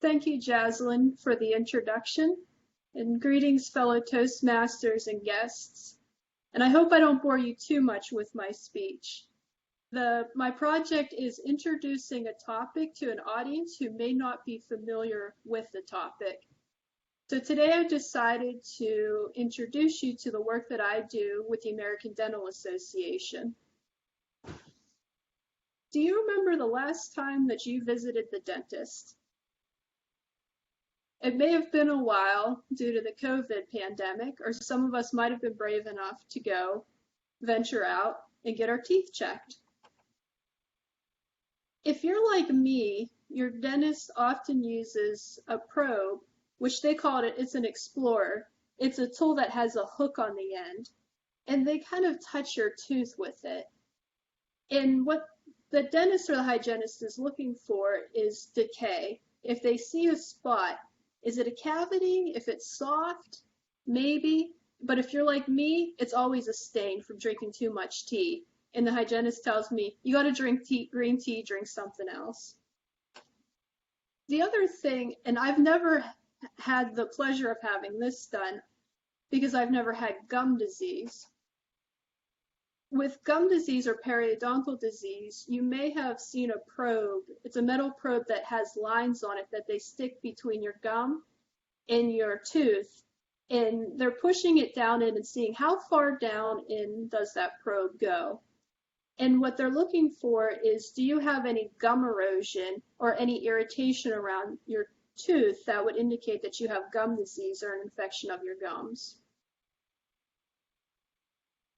Thank you, Jaslyn, for the introduction, and greetings, fellow Toastmasters and guests. And I hope I don't bore you too much with my speech. My project is introducing a topic to an audience who may not be familiar with the topic. So today I decided to introduce you to the work that I do with the American Dental Association. Do you remember the last time that you visited the dentist? It may have been a while due to the COVID pandemic, or some of us might have been brave enough to go venture out and get our teeth checked. If you're like me, your dentist often uses a probe, which they call it's an explorer. It's a tool that has a hook on the end, and they kind of touch your tooth with it. And what the dentist or the hygienist is looking for is decay. If they see a spot, is it a cavity? If it's soft, maybe. But if you're like me, it's always a stain from drinking too much tea. And the hygienist tells me, you got to drink green tea, drink something else. The other thing, and I've never had the pleasure of having this done because I've never had gum disease. With gum disease or periodontal disease, you may have seen a probe. It's a metal probe that has lines on it that they stick between your gum and your tooth, and they're pushing it down in and seeing how far down in does that probe go. And what they're looking for is, do you have any gum erosion or any irritation around your tooth that would indicate that you have gum disease or an infection of your gums?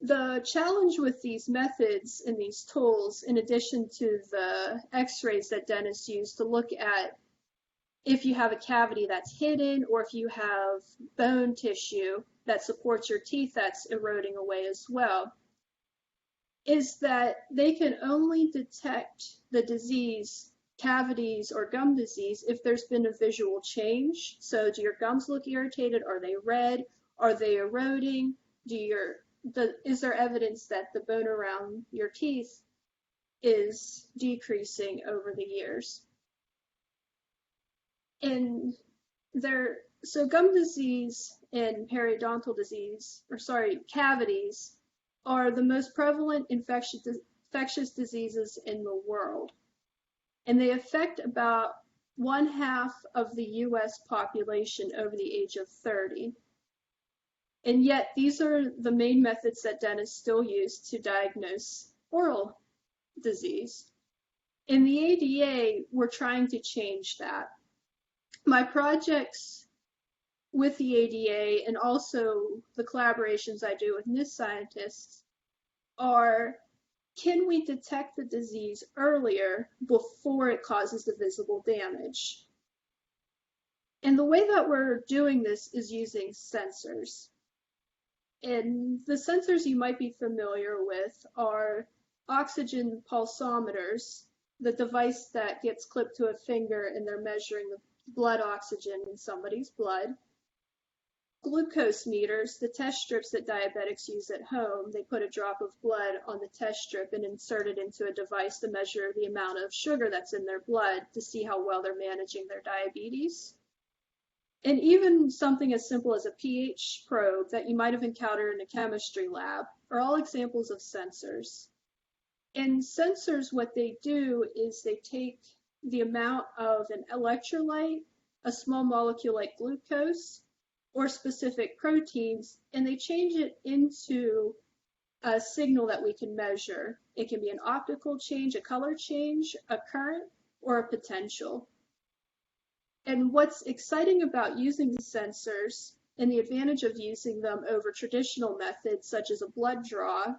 The challenge with these methods and these tools, in addition to the x-rays that dentists use to look at if you have a cavity that's hidden or if you have bone tissue that supports your teeth that's eroding away as well, is that they can only detect the disease, cavities or gum disease, if there's been a visual change. So do your gums look irritated? Are they red? Are they eroding? Is there evidence that the bone around your teeth is decreasing over the years? And so gum disease and periodontal disease, cavities, are the most prevalent infectious diseases in the world. And they affect about 1/2 of the US population over the age of 30. And yet, these are the main methods that dentists still use to diagnose oral disease. In the ADA, we're trying to change that. My projects with the ADA and also the collaborations I do with NIST scientists are, can we detect the disease earlier before it causes the visible damage? And the way that we're doing this is using sensors. And the sensors you might be familiar with are oxygen pulsometers, the device that gets clipped to a finger and they're measuring the blood oxygen in somebody's blood. Glucose meters, the test strips that diabetics use at home. They put a drop of blood on the test strip and insert it into a device to measure the amount of sugar that's in their blood to see how well they're managing their diabetes. And even something as simple as a pH probe that you might have encountered in a chemistry lab are all examples of sensors. And sensors, what they do is they take the amount of an electrolyte, a small molecule like glucose, or specific proteins, and they change it into a signal that we can measure. It can be an optical change, a color change, a current, or a potential. And what's exciting about using the sensors and the advantage of using them over traditional methods such as a blood draw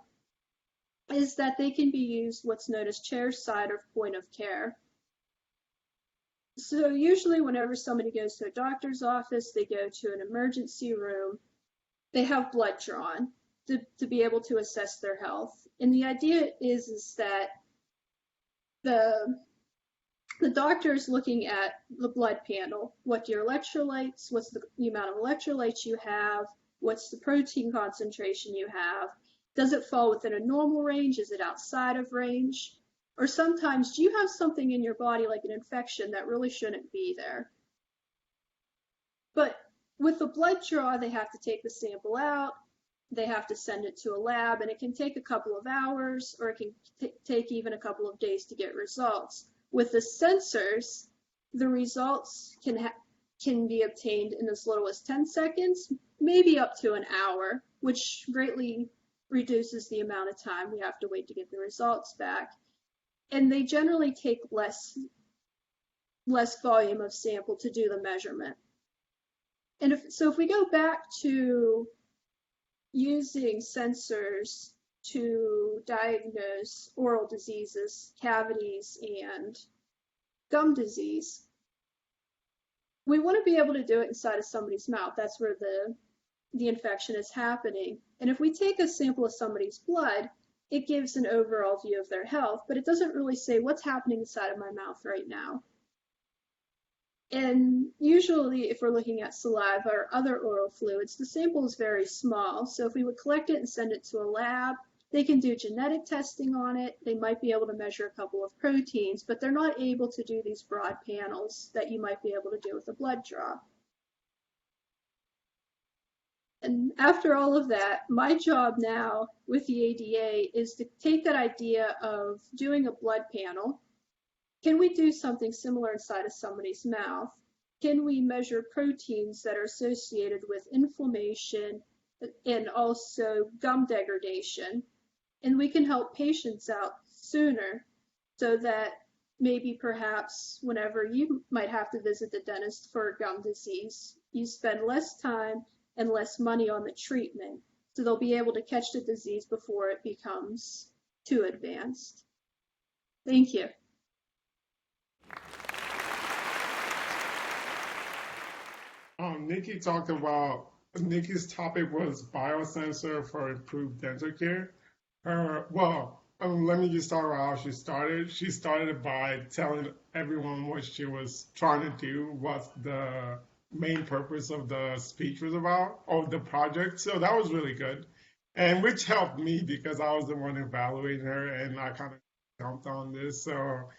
is that they can be used what's known as chairside or point of care. So usually whenever somebody goes to a doctor's office, they go to an emergency room, they have blood drawn to be able to assess their health. And the idea is that the doctor is looking at the blood panel. What are your electrolytes? What's the amount of electrolytes you have? What's the protein concentration you have? Does it fall within a normal range? Is it outside of range? Or sometimes, do you have something in your body like an infection that really shouldn't be there? But with the blood draw, they have to take the sample out, they have to send it to a lab, and it can take a couple of hours or it can take even a couple of days to get results. With the sensors, the results can be obtained in as little as 10 seconds, maybe up to an hour, which greatly reduces the amount of time we have to wait to get the results back. And they generally take less volume of sample to do the measurement. And if we go back to using sensors to diagnose oral diseases, cavities, and gum disease, we want to be able to do it inside of somebody's mouth. That's where the infection is happening. And if we take a sample of somebody's blood, it gives an overall view of their health, but it doesn't really say what's happening inside of my mouth right now. And usually, if we're looking at saliva or other oral fluids, the sample is very small. So if we would collect it and send it to a lab, they can do genetic testing on it. They might be able to measure a couple of proteins, but they're not able to do these broad panels that you might be able to do with a blood draw. And after all of that, my job now with the ADA is to take that idea of doing a blood panel. Can we do something similar inside of somebody's mouth? Can we measure proteins that are associated with inflammation and also gum degradation? And we can help patients out sooner so that maybe perhaps whenever you might have to visit the dentist for gum disease, you spend less time and less money on the treatment. So they'll be able to catch the disease before it becomes too advanced. Thank you. Nikki's topic was biosensor for improved dental care. Let me just start with how she started. She started by telling everyone what she was trying to do, what the main purpose of the speech was about, or the project. So that was really good. And which helped me because I was the one evaluating her and I kind of jumped on this. So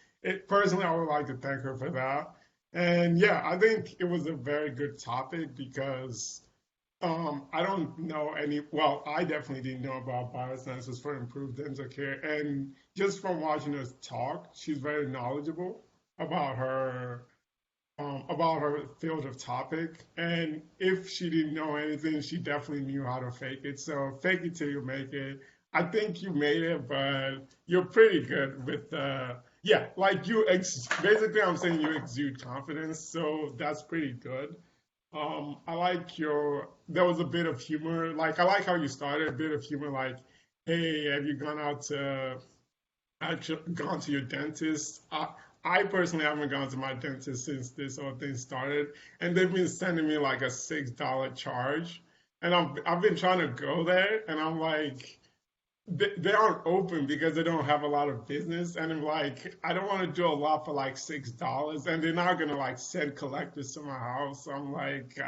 personally, I would like to thank her for that. And yeah, I think it was a very good topic because I don't know well, I definitely didn't know about biosensors for improved dental care. And just from watching her talk, she's very knowledgeable about her about her field of topic. And if she didn't know anything, she definitely knew how to fake it. So fake it till you make it. I think you made it, but you're pretty good with yeah, like basically I'm saying you exude confidence, so that's pretty good. I like there was a bit of humor. Like, I like how you started, a bit of humor, like, hey, have you gone to your dentist? I personally haven't gone to my dentist since this whole thing started, and they've been sending me like a $6 charge, and I've been trying to go there, and I'm like, they aren't open because they don't have a lot of business, and I'm like, I don't want to do a lot for like $6, and they're not gonna like send collectors to my house. So I'm like,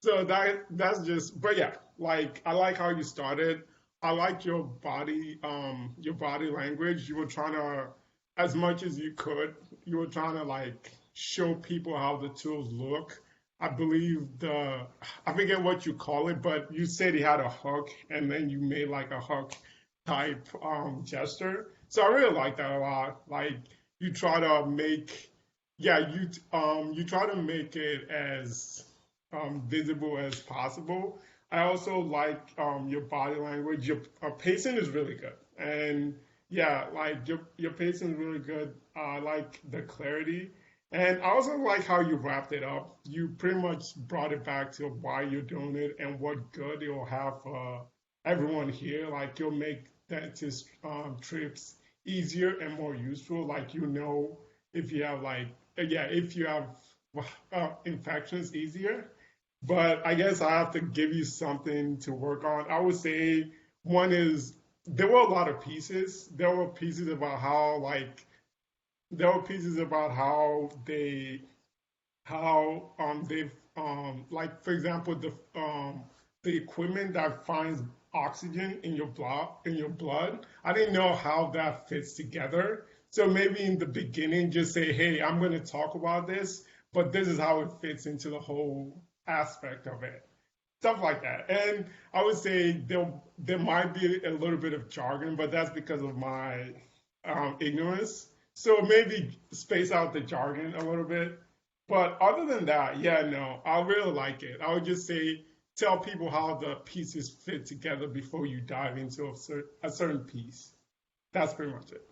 so that's just, but yeah, like I like how you started. I like your body language. You were trying to, as much as you could, you were trying to like show people how the tools look. I believe I forget what you call it, but you said he had a hook, and then you made like a hook type gesture. So I really like that a lot. Like you try to make, yeah, you try to make it as visible as possible. I also like your body language. Your pacing is really good, and yeah, like your pacing is really good. I like the clarity. And I also like how you wrapped it up. You pretty much brought it back to why you're doing it and what good it will have for everyone here. Like you'll make dentist trips easier and more useful. Like if you have if you have infections easier. But I guess I have to give you something to work on. I would say one is there were a lot of pieces. There were pieces about they've like for example the equipment that finds oxygen in your blood. I didn't know how that fits together. So maybe in the beginning, just say, hey, I'm going to talk about this, but this is how it fits into the whole aspect of it. Stuff like that. And I would say there might be a little bit of jargon, but that's because of my ignorance. So maybe space out the jargon a little bit. But other than that, yeah, no, I really like it. I would just say tell people how the pieces fit together before you dive into a certain piece. That's pretty much it.